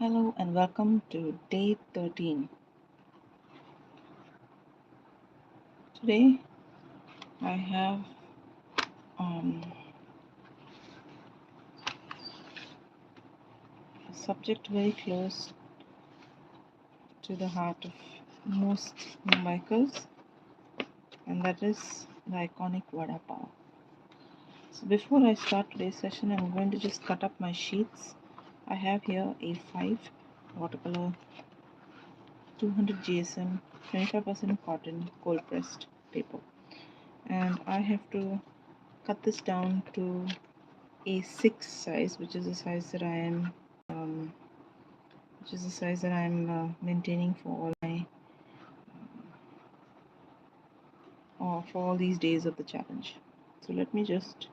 Hello and welcome to day 13. Today I have a subject very close to the heart of most Mumbaikars, and that is the iconic Wada Pav. So before I start today's session, I'm going to just cut up my sheets. I have here A5 watercolor, 200 GSM, 25% cotton, cold pressed paper, and I have to cut this down to A6 size, which is the size that I am maintaining for all my for all these days of the challenge. So let me just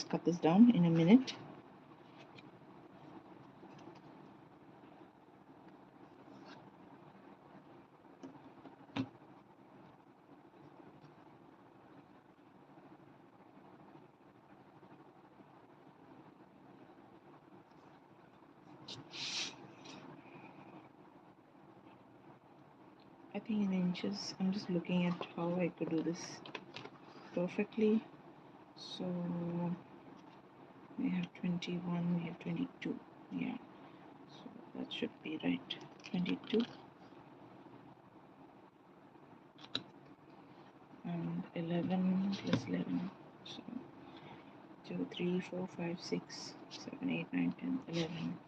cut this down in a minute. I think in inches. I'm just looking at how I could do this perfectly. So we have 21, we have 22. Yeah, so that should be right. 22 and 11 plus 11. So 2, 3, 4, 5, 6, 7, 8, 9, 10, 11.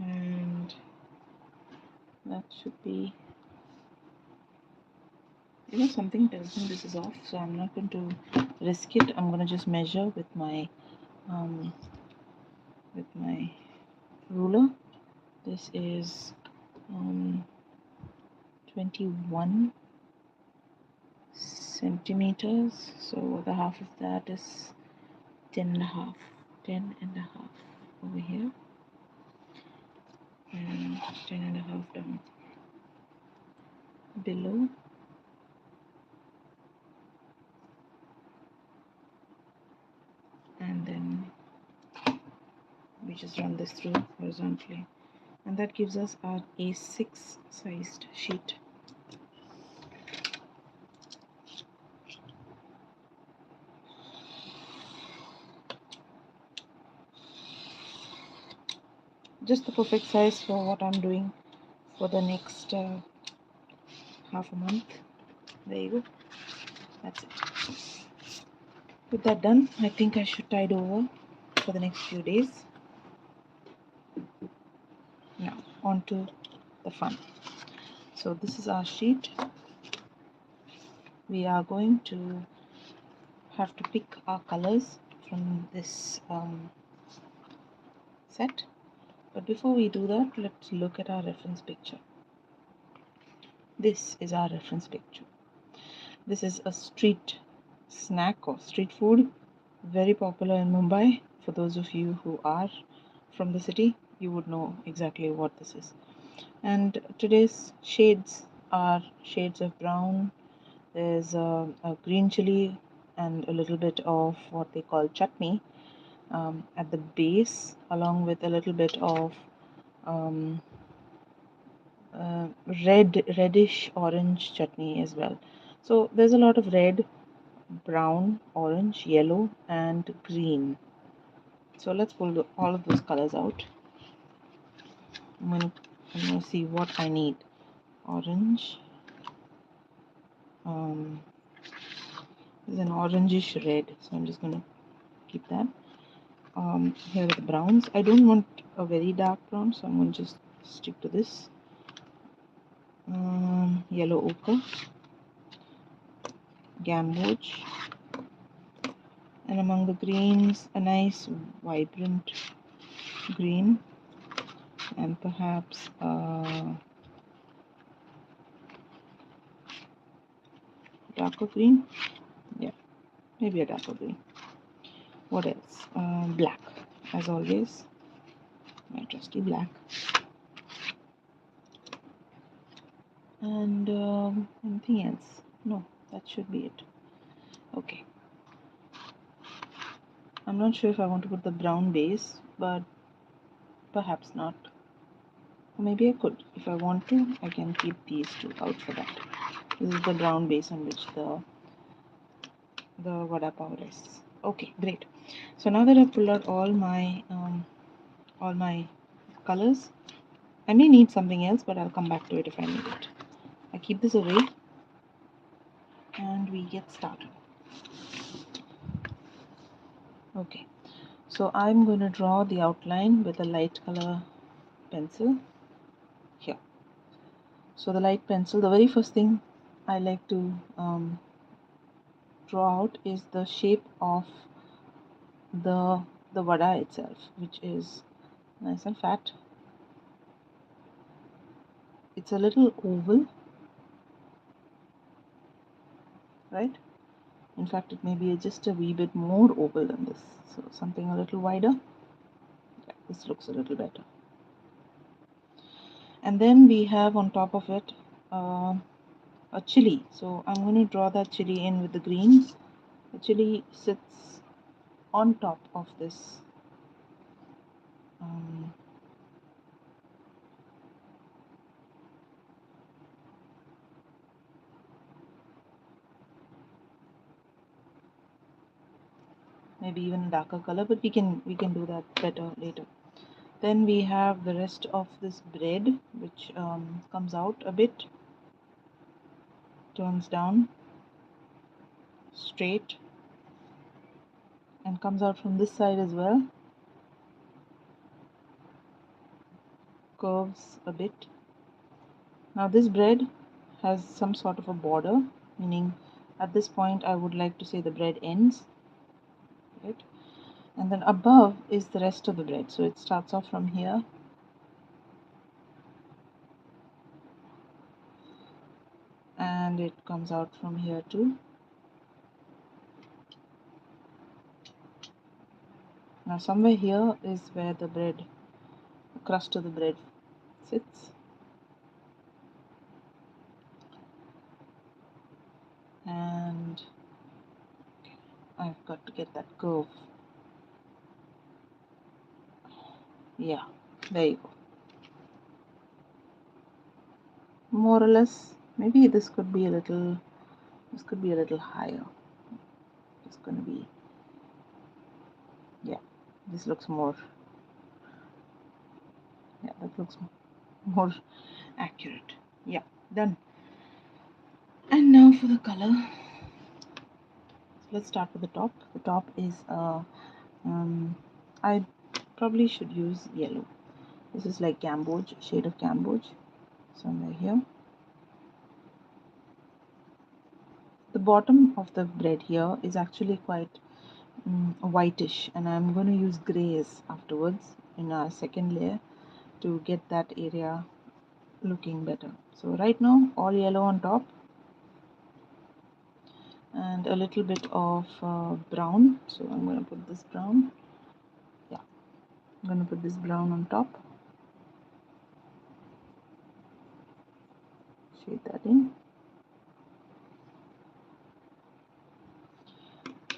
And that should be, something tells me this is off, so I'm not going to risk it. I'm going to just measure with my ruler. This is 21 centimeters, so the half of that is 10 and a half. 10 and a half over here, and 10 and a half down below. And then we just run this through horizontally, and that gives us our A6 sized sheet. Just the perfect size for what I'm doing for the next half a month. There you go. That's it. With that done, I think I should tide over for the next few days. Now on to the fun. So this is our sheet. We are going to have to pick our colors from this set, but before we do that, let's look at our reference picture. This is our reference picture. This is a street snack or street food, very popular in Mumbai. For those of you who are from the city, you would know exactly what this is. And today's shades are shades of brown. There's a green chili and a little bit of what they call chutney at the base, along with a little bit of reddish orange chutney as well. So there's a lot of red, brown, orange, yellow, and green. So let's pull all of those colors out. I'm gonna see what I need. Orange. There's an orangish red, so I'm just gonna keep that. Here are the browns. I don't want a very dark brown, so I'm going to just stick to this. Yellow ochre, gamboge, and among the greens, a nice vibrant green, and perhaps darker green. Yeah, maybe a darker green. What else? Black, as always, my trusty black. And anything else? No, that should be it. Okay, I'm not sure if I want to put the brown base, but perhaps not. Or maybe I could. If I want to, I can keep these two out for that. This is the brown base on which the Wada Pav rests. Okay, great. So now that I've pulled out all my colors, I may need something else, but I'll come back to it if I need it. I keep this away and we get started. Okay, so I'm going to draw the outline with a light color pencil here. So the light pencil, the very first thing I like to draw out is the shape of the vada itself, which is nice and fat. It's a little oval, right? In fact, it may be just a wee bit more oval than this, so something a little wider. Yeah, this looks a little better. And then we have on top of it a chili. So I'm going to draw that chili in with the green. The chili sits on top of this maybe even a darker color, but we can do that better later. Then we have the rest of this bread, which comes out a bit, turns down straight, and comes out from this side as well, curves a bit. Now this bread has some sort of a border, meaning at this point I would like to say the bread ends, right? And then above is the rest of the bread. So it starts off from here and it comes out from here too. Now somewhere here is where the bread, the crust of the bread sits. And I've got to get that curve. Yeah, there you go. More or less, maybe this could be a little higher. It's going to be, yeah, this looks more, yeah, that looks more accurate. Yeah, done. And now for the color. Let's start with the top. The top is I probably should use yellow. This is like Cambodge, shade of Cambodge, somewhere here. The bottom of the bread here is actually quite whitish, and I'm going to use grays afterwards in our second layer to get that area looking better. So right now all yellow on top and a little bit of brown. So I'm going to put this brown. Yeah, I'm going to put this brown on top. Shade that in.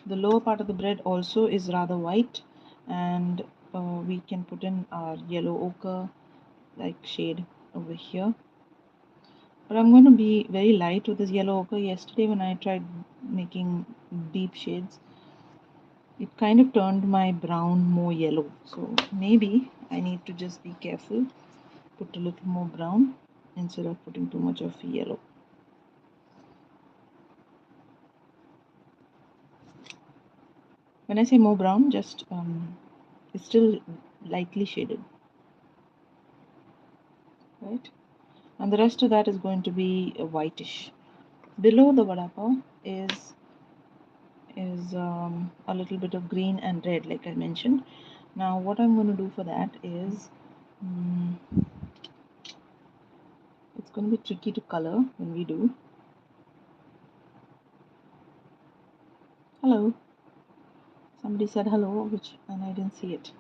The lower part of the bread also is rather white, and we can put in our yellow ochre like shade over here. But I'm going to be very light with this yellow ochre. Yesterday when I tried making deep shades, it kind of turned my brown more yellow. So maybe I need to just be careful, put a little more brown instead of putting too much of yellow. When I say more brown, just it's still lightly shaded, right? And the rest of that is going to be whitish. Below the vada pav is a little bit of green and red, like I mentioned. Now what I'm going to do for that is Mm, it's going to be tricky to color when we do. Hello. Somebody said hello, and I didn't see it.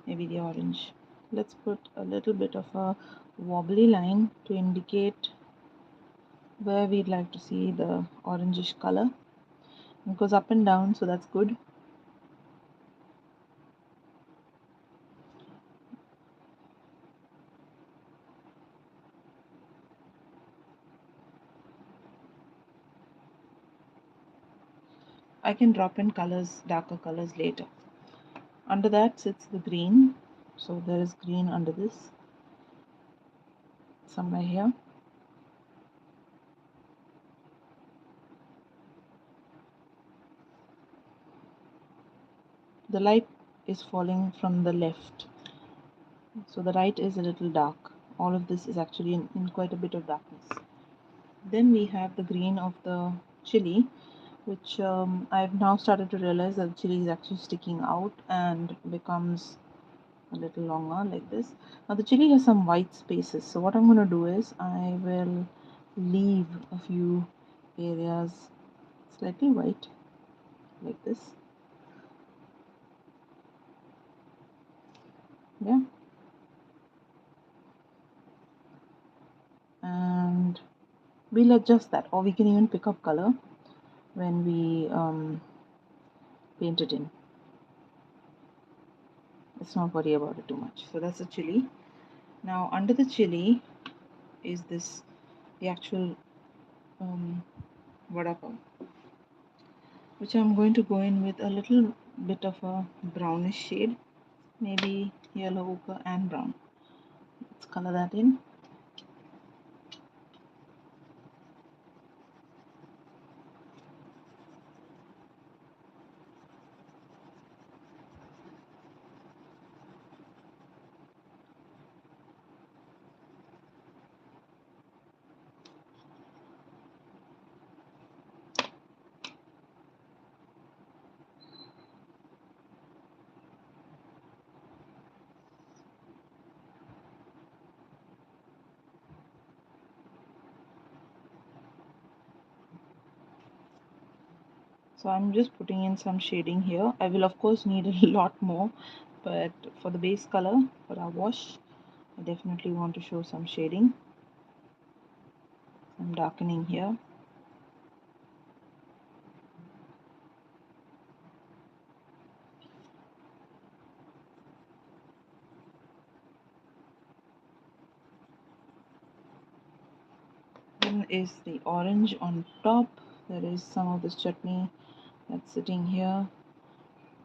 Maybe the orange. Let's put a little bit of a wobbly line to indicate where we'd like to see the orangish color. It goes up and down, so that's good. I can drop in colors, darker colors later. Under that sits the green, so there is green under this, somewhere here. The light is falling from the left, so the right is a little dark. All of this is actually in quite a bit of darkness. Then we have the green of the chili, which I've now started to realize that the chili is actually sticking out and becomes a little longer like this. Now the chili has some white spaces, so what I'm going to do is I will leave a few areas slightly white like this. Yeah, and we'll adjust that, or we can even pick up color when we paint it in. Let's not worry about it too much. So that's the chili. Now under the chili is this, the actual Wada Pav, which I'm going to go in with a little bit of a brownish shade, maybe yellow ochre and brown. Let's color that in. So I'm just putting in some shading here. I will of course need a lot more, but for the base color, for our wash, I definitely want to show some shading, some darkening here. Then is the orange on top. There is some of this chutney that's sitting here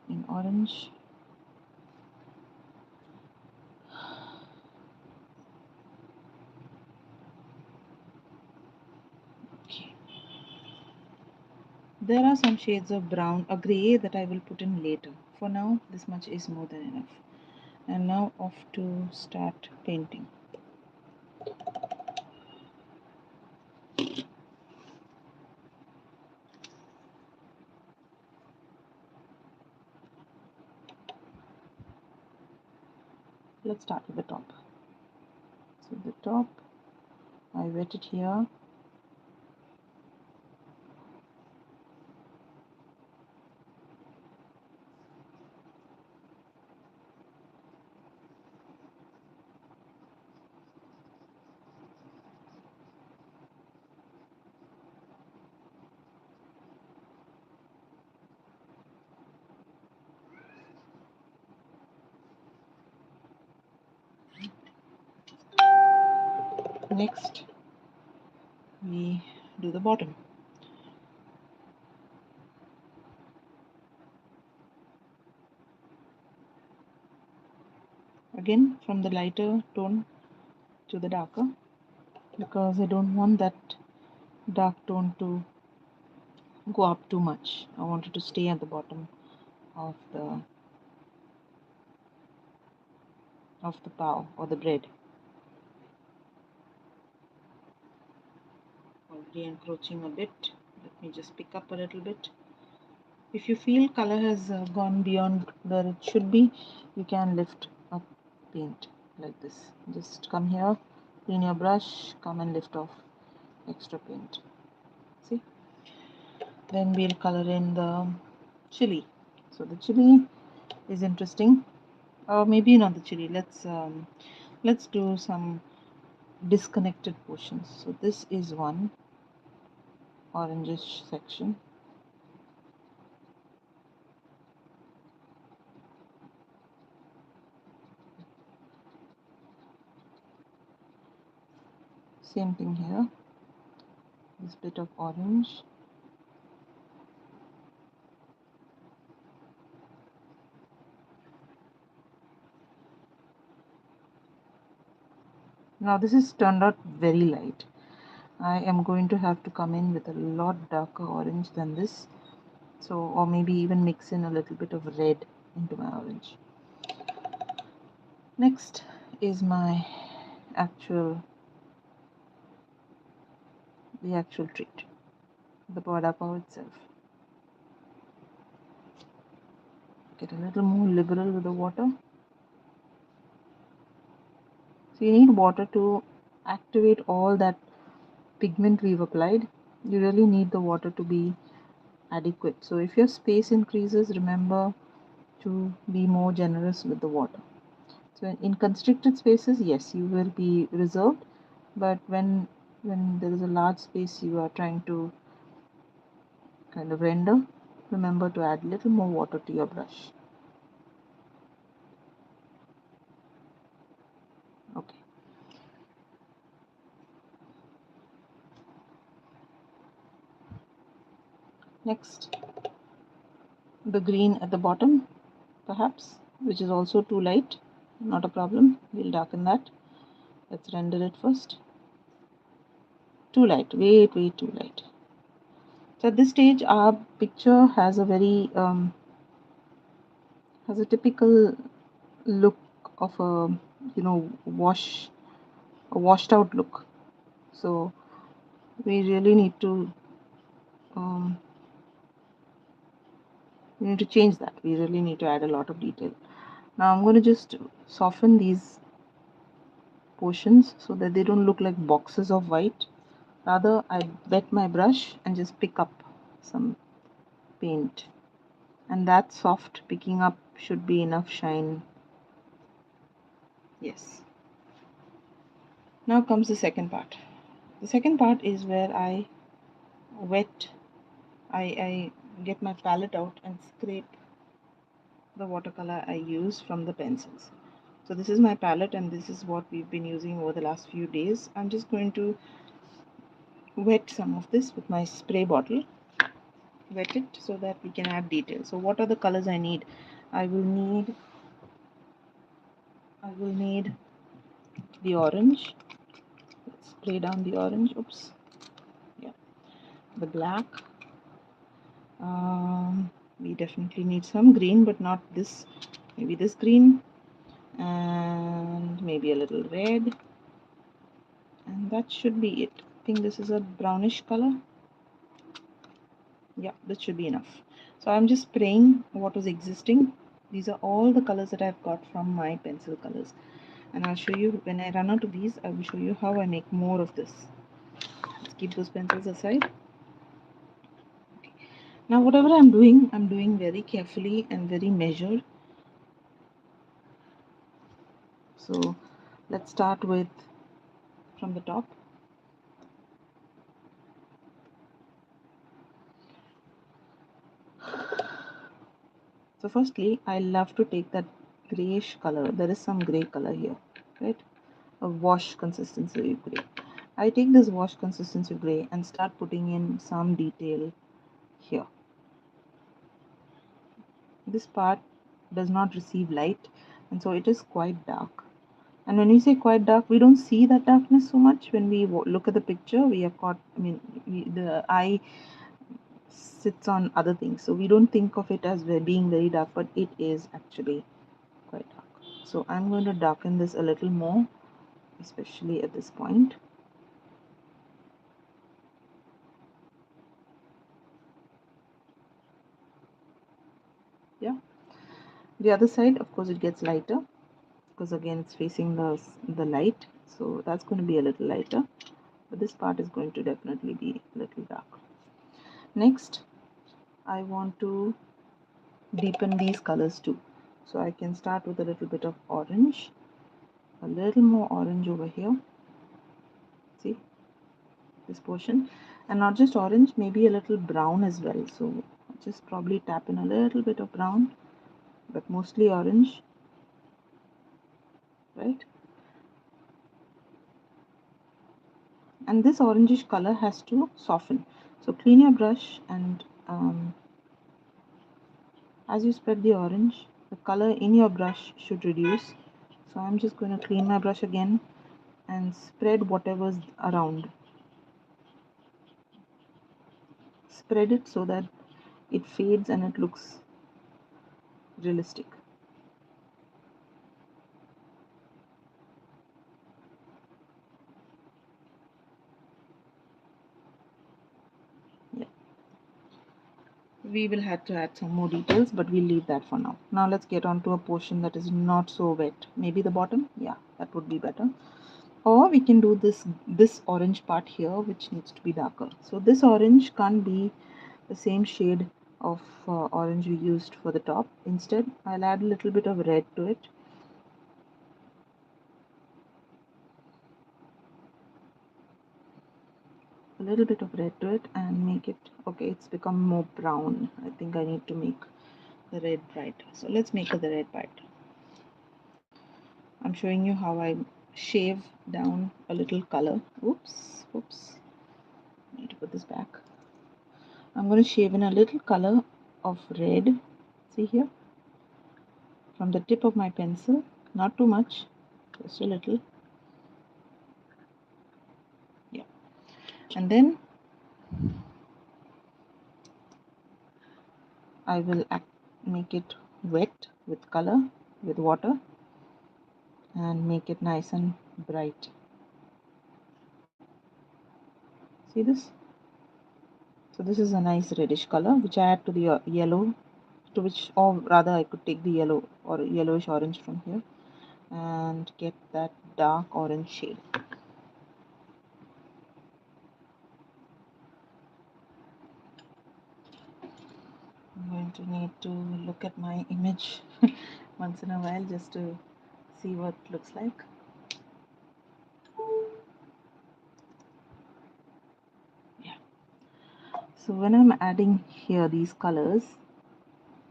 in orange. Okay. There are some shades of brown, a grey that I will put in later. For now, this much is more than enough. And now off to start painting. Let's start with the top. So the top, I wet it here. Next, we do the bottom. Again, from the lighter tone to the darker, because I don't want that dark tone to go up too much. I want it to stay at the bottom of the pav or the bread. Already encroaching a bit. Let me just pick up a little bit. If you feel color has gone beyond where it should be, you can lift up paint. like this. Just come here, clean your brush, come and lift off extra paint. See? Then we'll color in the chili. So the chili is interesting, or maybe not the chili. Let's do some disconnected portions. So this is one orangish section. Same thing here. This bit of orange. Now this is turned out very light. I am going to have to come in with a lot darker orange than this. So, or maybe even mix in a little bit of red into my orange. Next is the actual treat, the Wada Pav itself. Get a little more liberal with the water. So you need water to activate all that pigment we've applied. You really need the water to be adequate. So if your space increases, remember to be more generous with the water. So in constricted spaces, yes, you will be reserved, but when there is a large space you are trying to kind of render, remember to add a little more water to your brush. Okay. Next, the green at the bottom, perhaps, which is also too light. Not a problem. We'll darken that. Let's render it first. Too light. Way too light. So at this stage, our picture has a very has a typical look of a washed out look. So we really need to change that. We really need to add a lot of detail. Now I'm going to just soften these portions so that they don't look like boxes of white. Rather, I wet my brush and just pick up some paint, and that soft picking up should be enough shine. Yes. Now comes the second part. The second part is where I get my palette out and scrape the watercolor I use from the pencils. So this is my palette and this is what we've been using over the last few days. I'm just going to wet some of this with my spray bottle. Wet it so that we can add detail. So what are the colors I need? I will need the orange. Let's spray down the orange. Oops. Yeah. The black. We definitely need some green, but not this. Maybe this green, and maybe a little red, and that should be it. I think this is a brownish color. Yeah, this should be enough. So I'm just spraying what was existing. These are all the colors that I've got from my pencil colors, and I'll show you when I run out of these. I will show you how I make more of this. Let's keep those pencils aside. Okay. Now whatever I'm doing very carefully and very measured. So let's start with from the top. So firstly, I love to take that grayish color. There is some gray color here, right? A wash consistency gray. I take this wash consistency gray and start putting in some detail here. This part does not receive light, and so it is quite dark. And when we say quite dark, we don't see that darkness so much. When we look at the picture, we are caught, the eye sits on other things, so we don't think of it as being very dark, but it is actually quite dark. So I'm going to darken this a little more, especially at this point. Yeah. The other side, of course, it gets lighter. because again it's facing the light, so that's going to be a little lighter, but this part is going to definitely be a little darker. Next, I want to deepen these colors too, so I can start with a little bit of orange, a little more orange over here. See this portion, and not just orange, maybe a little brown as well. So just probably tap in a little bit of brown, but mostly orange, right? And this orangish color has to soften. So clean your brush, and as you spread the orange, the color in your brush should reduce. So I'm just going to clean my brush again and spread whatever's around. Spread it so that it fades and it looks realistic. Yeah. We will have to add some more details, but we'll leave that for now. Now let's get on to a portion that is not so wet. Maybe the bottom? Yeah, that would be better. Or we can do this orange part here, which needs to be darker. So this orange can't be the same shade of orange we used for the top. Instead, I'll add a little bit of red to it. A little bit of red to it and make it, okay, it's become more brown. I think I need to make the red brighter. So let's make the red brighter. I'm showing you how I shave down a little color. Oops. I need to put this back. I'm going to shave in a little color of red. See here? From the tip of my pencil. Not too much. Just a little. Yeah. And then I will make it wet with color, with water, and make it nice and bright. See this? So this is a nice reddish color which I add to the yellow, to which, or rather I could take the yellow or yellowish orange from here and get that dark orange shade. I'm going to need to look at my image once in a while just to see what it looks like. Yeah. So when I'm adding here these colors,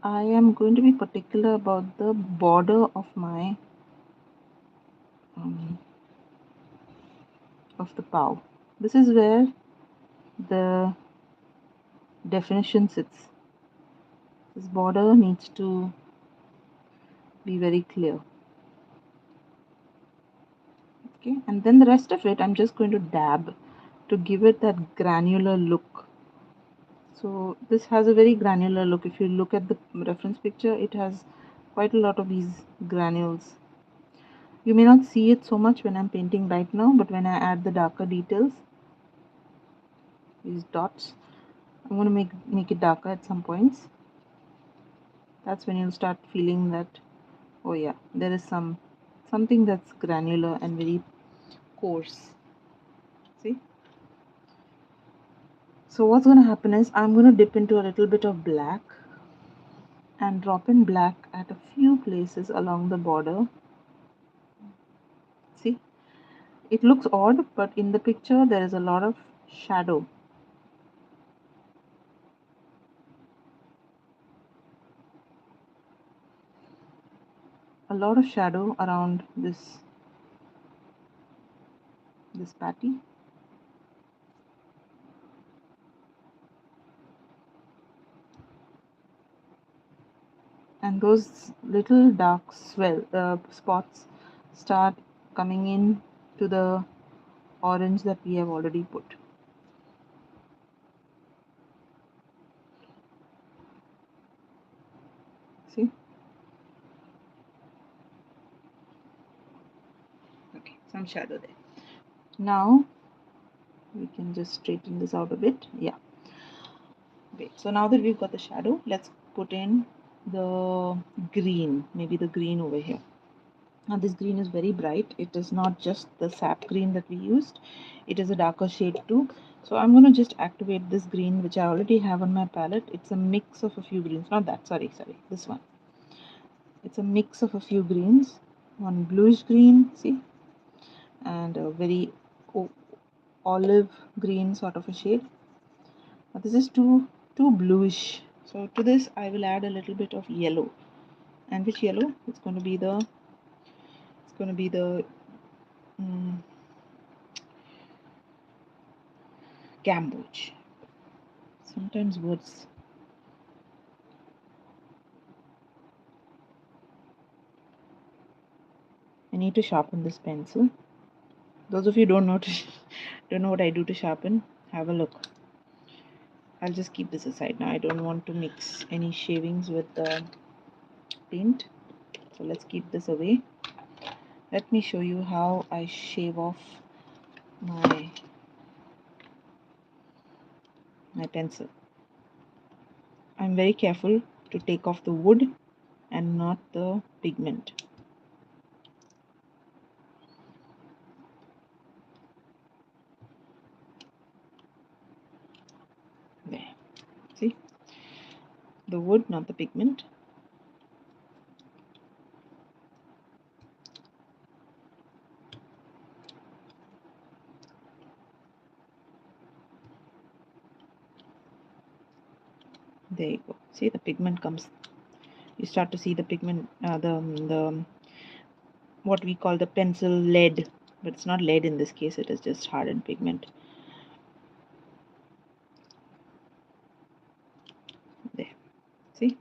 I am going to be particular about the border of my of the pav. This is where the definition sits. This border needs to be very clear. Okay, and then the rest of it I'm just going to dab to give it that granular look. So this has a very granular look. If you look at the reference picture, it has quite a lot of these granules. You may not see it so much when I'm painting right now, but when I add the darker details, these dots, I'm going to make it darker at some points. That's when you'll start feeling that, oh yeah, there is something that's granular and very coarse. See? So what's going to happen is I'm going to dip into a little bit of black and drop in black at a few places along the border. See? It looks odd, but in the picture there is a lot of shadow. A lot of shadow around this patty. And those little dark spots start coming in to the orange that we have already put. See? Okay, some shadow there. Now we can just straighten this out a bit. Yeah. Okay, so now that we've got the shadow, let's put in the green, maybe the green over here. Now this green is very bright. It is not just the sap green that we used. It is a darker shade too. So I'm going to just activate this green which I already have on my palette. It's a mix of a few greens. Not that, sorry, this one. It's a mix of a few greens. One bluish green, see? And a very olive green sort of a shade. But this is too bluish. So to this I will add a little bit of yellow. And which yellow? It's going to be the Gamboge. Sometimes words. I need to sharpen this pencil. Those of you don't know what I do to sharpen, have a look. I'll just keep this aside now. I don't want to mix any shavings with the paint. So let's keep this away. Let me show you how I shave off my pencil. I'm very careful to take off the wood and not the pigment. There. See? The wood, not the pigment. There you go. See, the pigment comes. You start to see the pigment, the what we call the pencil lead, but it's not lead in this case. It is just hardened pigment. There. See?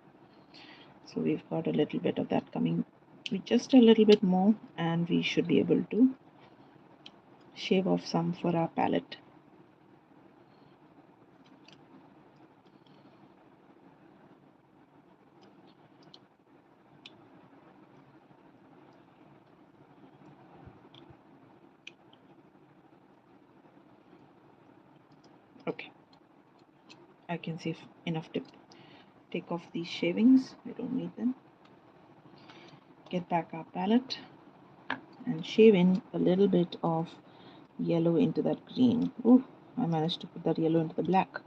So we've got a little bit of that coming. Just a little bit more, and we should be able to shave off some for our palette. Okay, I can see enough to take off these shavings. I don't need them. Get back our palette and shave in a little bit of yellow into that green. Oh, I managed to put that yellow into the black.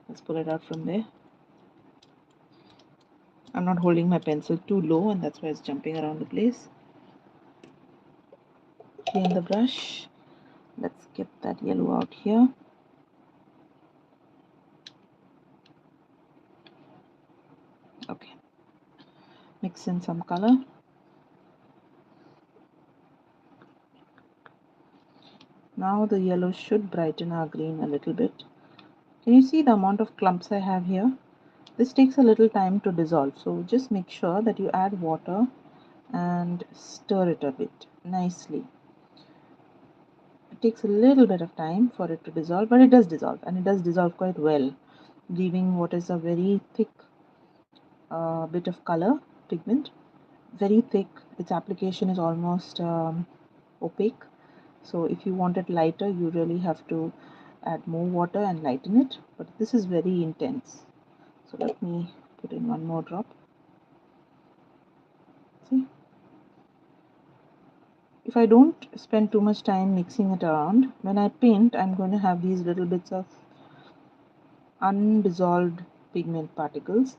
Let's pull it out from there. I'm not holding my pencil too low, and that's why it's jumping around the place. Clean the brush. Let's get that yellow out here. Okay. Mix in some color. Now the yellow should brighten our green a little bit. Can you see the amount of clumps I have here? This takes a little time to dissolve, so just make sure that you add water and stir it a bit nicely. It takes a little bit of time for it to dissolve, but it does dissolve, and it does dissolve quite well, leaving what is a very thick bit of color pigment. Very thick. Its application is almost opaque. So if you want it lighter, you really have to add more water and lighten it. But this is very intense. So let me put in one more drop. See? If I don't spend too much time mixing it around, when I paint, I'm going to have these little bits of undissolved pigment particles.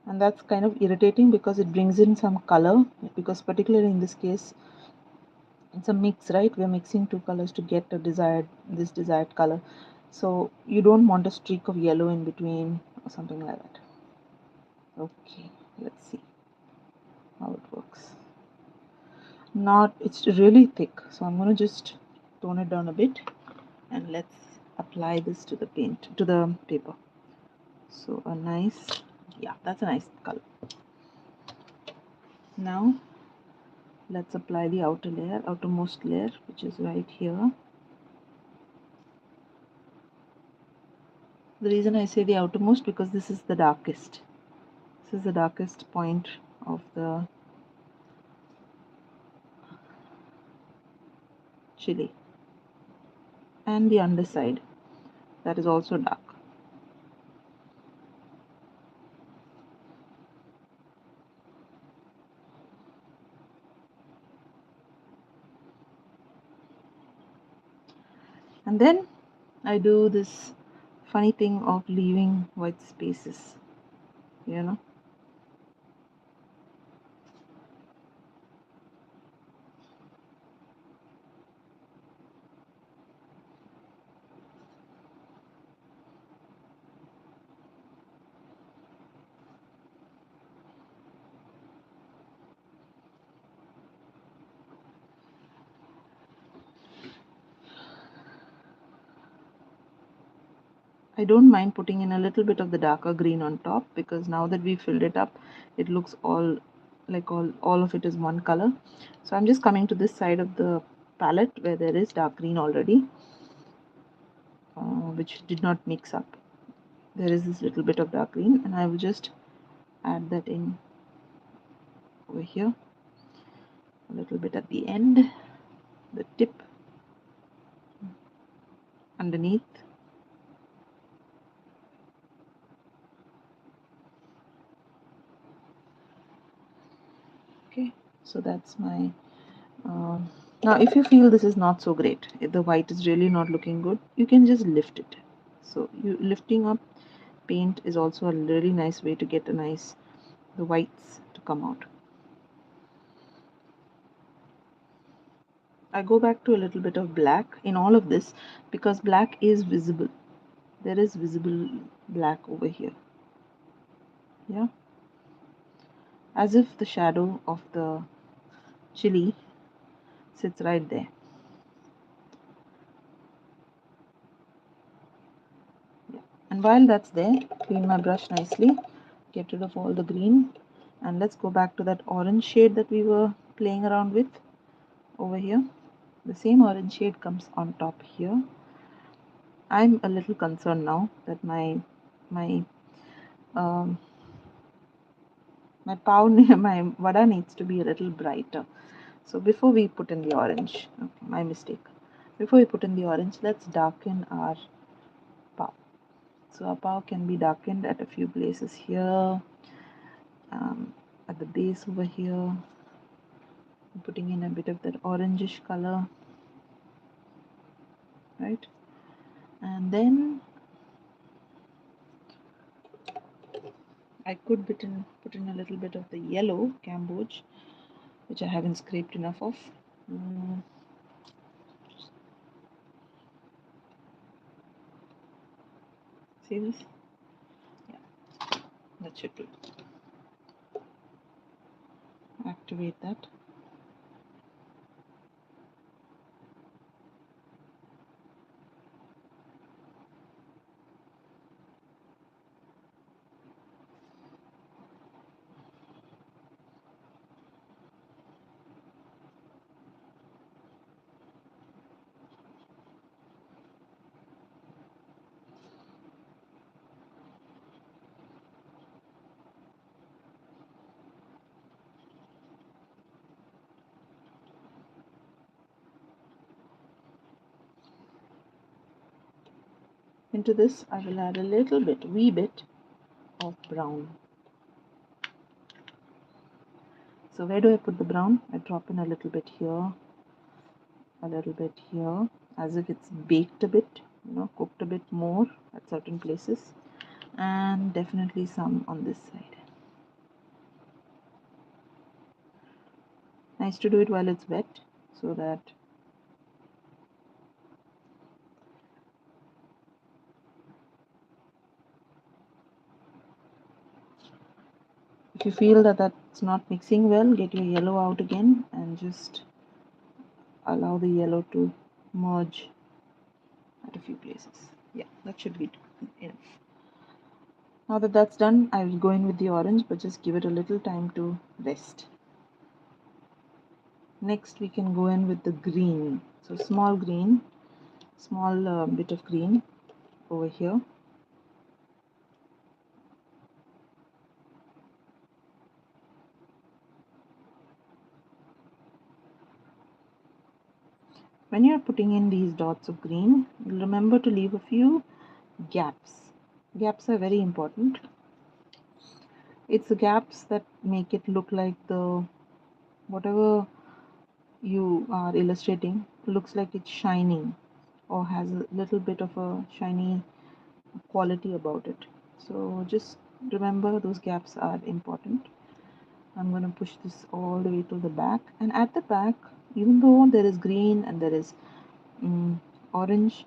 And that's kind of irritating because it brings in some color, because particularly in this case, it's a mix, right? We're mixing two colors to get a desired color. So you don't want a streak of yellow in between or something like that. Okay, let's see how it works. It's really thick, so I'm going to just tone it down a bit, and let's apply this to the paper. So that's a nice color. Now let's apply the outermost layer, which is right here. The reason I say the outermost, because this is the darkest. This is the darkest point of the chili. And the underside, that is also dark. And then I do this funny thing of leaving white spaces, you know. I don't mind putting in a little bit of the darker green on top, because now that we filled it up, it looks all like all of it is one color. So I'm just coming to this side of the palette where there is dark green already, which did not mix up. There is this little bit of dark green, and I will just add that in over here, a little bit at the end, the tip, underneath. Okay, so that's my now if you feel this is not so great, if the white is really not looking good, you can just lift it. So you lifting up paint is also a really nice way to get the whites to come out. I go back to a little bit of black in all of this, because black is visible. There is visible black over here. Yeah, as if the shadow of the chili sits right there. Yeah. And while that's there, clean my brush nicely, get rid of all the green, and let's go back to that orange shade that we were playing around with over here. The same orange shade comes on top here. I'm a little concerned now that my um, my pav my vada needs to be a little brighter. So before we put in the orange, okay, my mistake. Before we put in the orange, let's darken our pav. So our pav can be darkened at a few places here, at the base over here. I'm putting in a bit of that orangish color, right? And then I could put in a little bit of the yellow Cambodge, which I haven't scraped enough of. See this? Yeah, that should do. Activate that. Into this, I will add a wee bit of brown. So where do I put the brown? I drop in a little bit here, a little bit here, as if it's baked a bit, cooked a bit more at certain places, and definitely some on this side. Nice to do it while it's wet, so that if you feel that that's not mixing well, get your yellow out again and just allow the yellow to merge at a few places. Yeah, that should be enough. Now that that's done, I will go in with the orange, but just give it a little time to rest. Next, we can go in with the green. So small bit of green over here. When you're putting in these dots of green, remember to leave a few gaps. Gaps are very important. It's the gaps that make it look like whatever you are illustrating looks like it's shining, or has a little bit of a shiny quality about it. So just remember those gaps are important. I'm going to push this all the way to the back, and at the back, even though there is green and there is orange,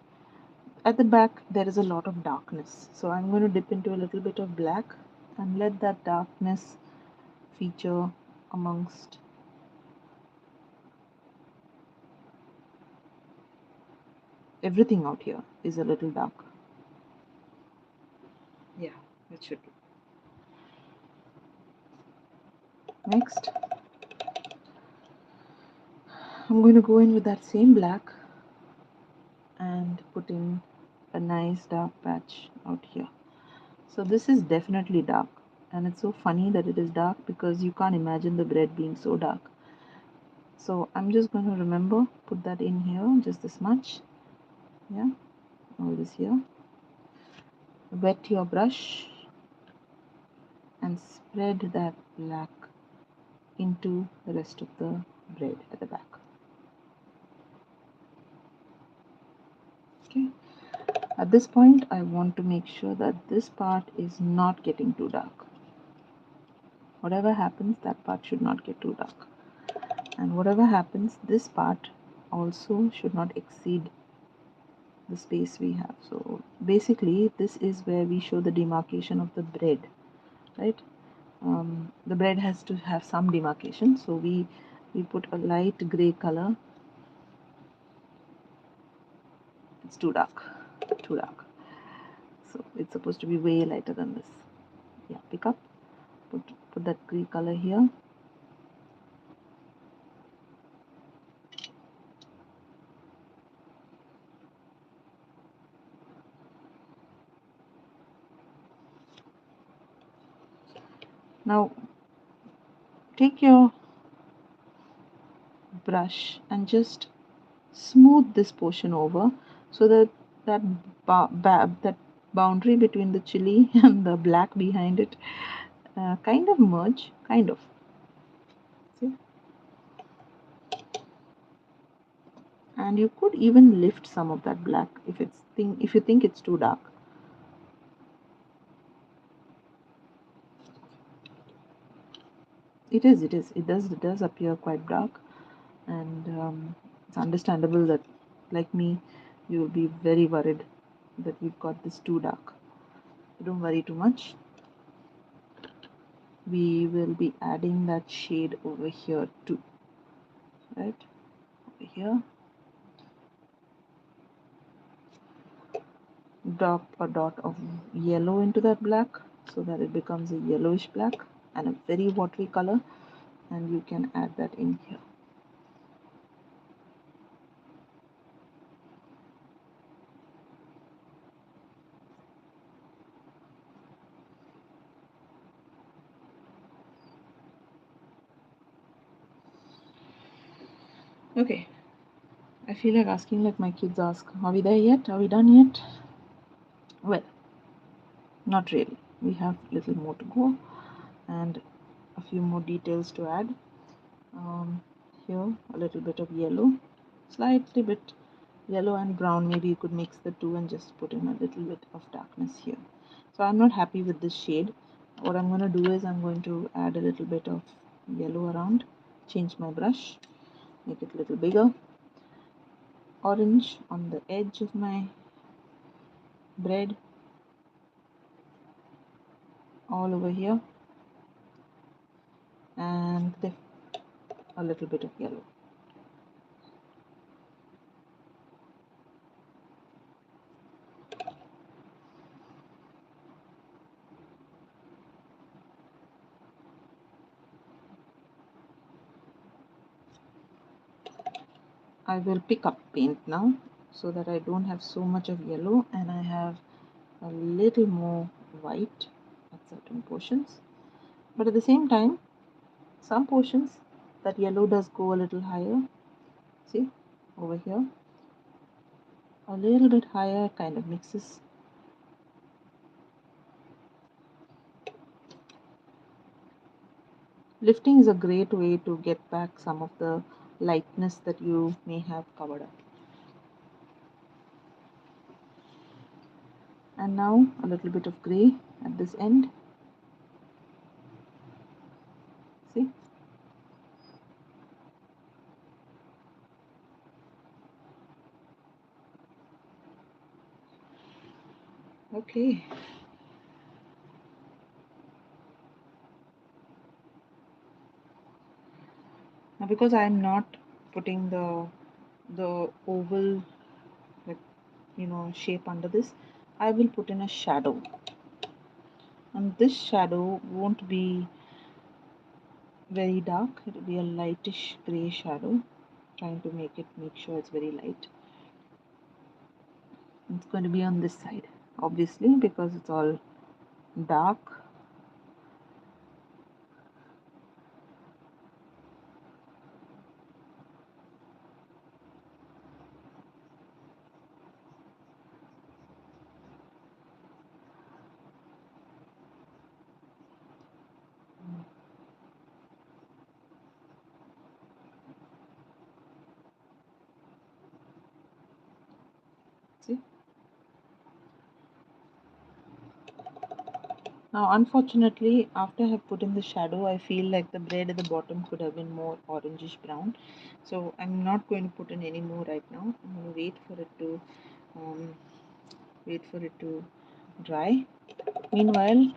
at the back there is a lot of darkness. So I'm going to dip into a little bit of black and let that darkness feature amongst everything. Out here is a little dark. Yeah, that should do. Next, I'm going to go in with that same black and put in a nice dark patch out here. So this is definitely dark, and it's so funny that it is dark because you can't imagine the bread being so dark. So I'm just going to remember, put that in here, just this much. Yeah, all this here. Wet your brush and spread that black into the rest of the bread at the back. Okay. At this point, I want to make sure that this part is not getting too dark. Whatever happens, that part should not get too dark. And whatever happens, this part also should not exceed the space we have. So basically, this is where we show the demarcation of the bread, right? The bread has to have some demarcation, so we put a light gray color. It's too dark, too dark. So it's supposed to be way lighter than this. Yeah, pick up, put that gray color here. Now take your brush and just smooth this portion over so that that boundary between the chili and the black behind it kind of merge, kind of. See? And you could even lift some of that black if you think it's too dark. It does appear quite dark, and it's understandable that, like me, you will be very worried that you've got this too dark. Don't worry too much. We will be adding that shade over here too, right? Over here, drop a dot of yellow into that black so that it becomes a yellowish black and a very watery color, and you can add that in here. Okay, I feel like asking like my kids ask, are we there yet? Are we done yet? Well, not really. We have a little more to go and a few more details to add. Here, a little bit of yellow, slightly bit yellow and brown. Maybe you could mix the two and just put in a little bit of darkness here. So I'm not happy with this shade. What I'm going to do is I'm going to add a little bit of yellow around, change my brush, make it a little bigger, orange on the edge of my bread, all over here, and a little bit of yellow. I will pick up paint now so that I don't have so much of yellow and I have a little more white at certain portions. But at the same time, some portions that yellow does go a little higher. See, over here, a little bit higher, kind of mixes. Lifting is a great way to get back some of the lightness that you may have covered up. And now a little bit of grey at this end. See? Okay. Now because I am not putting the oval, like, shape under this, I will put in a shadow. And this shadow won't be very dark, it will be a lightish grey shadow. Trying to make sure it's very light. It's going to be on this side, obviously, because it's all dark. See? Now, unfortunately, after I have put in the shadow, I feel like the bread at the bottom could have been more orangish brown. So I'm not going to put in any more right now. I'm going to wait for it to dry. Meanwhile,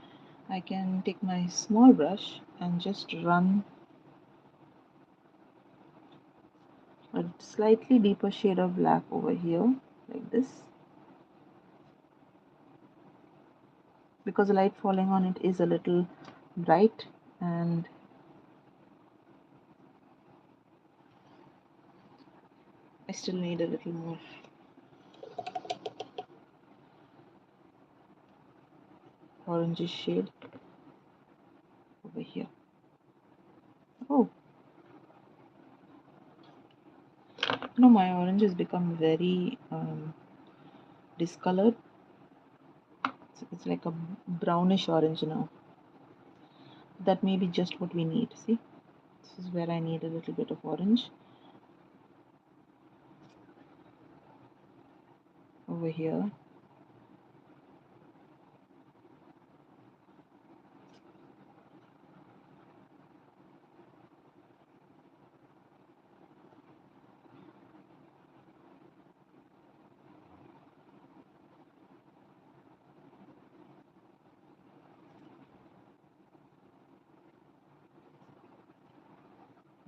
I can take my small brush and just run a slightly deeper shade of black over here, like this. Because the light falling on it is a little bright, and I still need a little more orangish shade over here. Oh, no, my orange has become very discolored. It's like a brownish orange now. That may be just what we need. See, this is where I need a little bit of orange over here.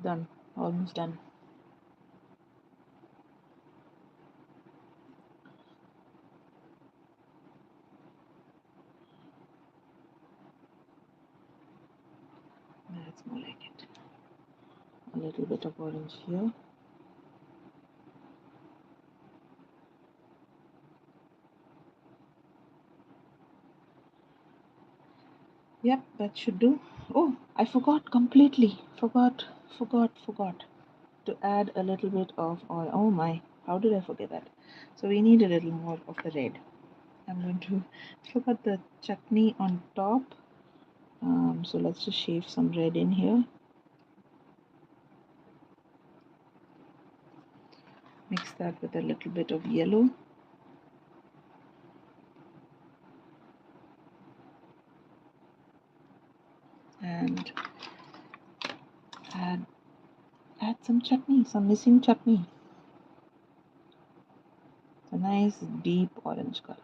Done, almost done. That's more like it. A little bit of orange here. Yep, that should do. Oh, I forgot completely. Forgot to add a little bit of oil. Oh my, how did I forget that? So we need a little more of the red. I'm going to forgot the chutney on top. So let's just shave some red in here. Mix that with a little bit of yellow. And add some chutney, some missing chutney. It's a nice deep orange color.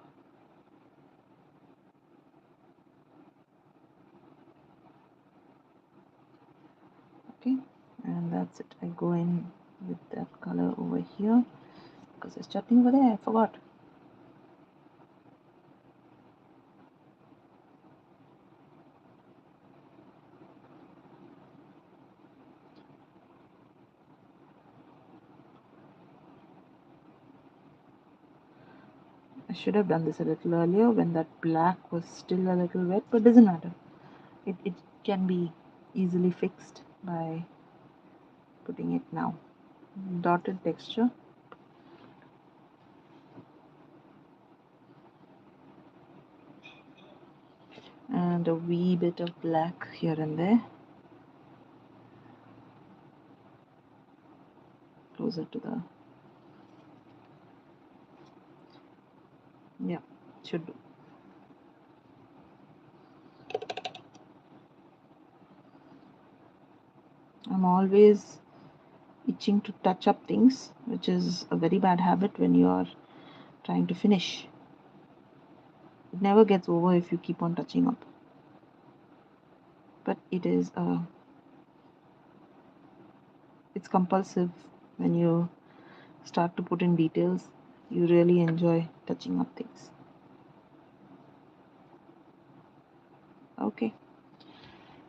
Okay, and that's it. I go in with that color over here because there's chutney over there. I forgot. I should have done this a little earlier when that black was still a little wet, but doesn't matter. It can be easily fixed by putting it now. Dotted texture. And a wee bit of black here and there. Closer to the... yeah, should do. I'm always itching to touch up things, which is a very bad habit when you are trying to finish. It never gets over if you keep on touching up. But it's compulsive when you start to put in details. You really enjoy touching up things. Okay,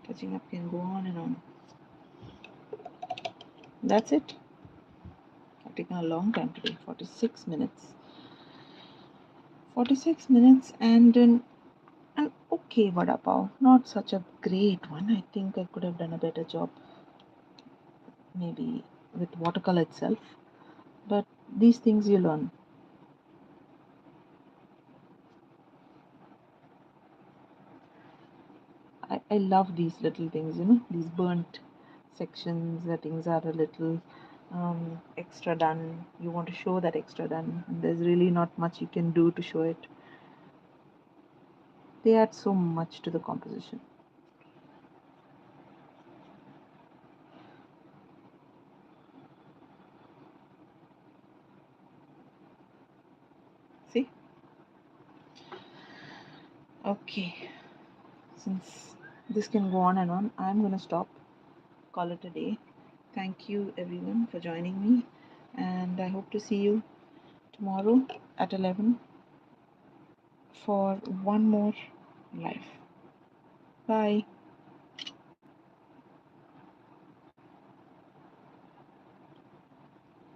touching up can go on and on. That's it. I've taken a long time today, 46 minutes. 46 minutes and an okay Vada Pav. Not such a great one. I think I could have done a better job maybe with watercolor itself. But these things you learn. I love these little things, these burnt sections where things are a little extra done. You want to show that extra done, and there's really not much you can do to show it. They add so much to the composition. See? Okay. Since this can go on and on, I'm going to stop. Call it a day. Thank you everyone for joining me, and I hope to see you tomorrow at 11 for one more live. Bye.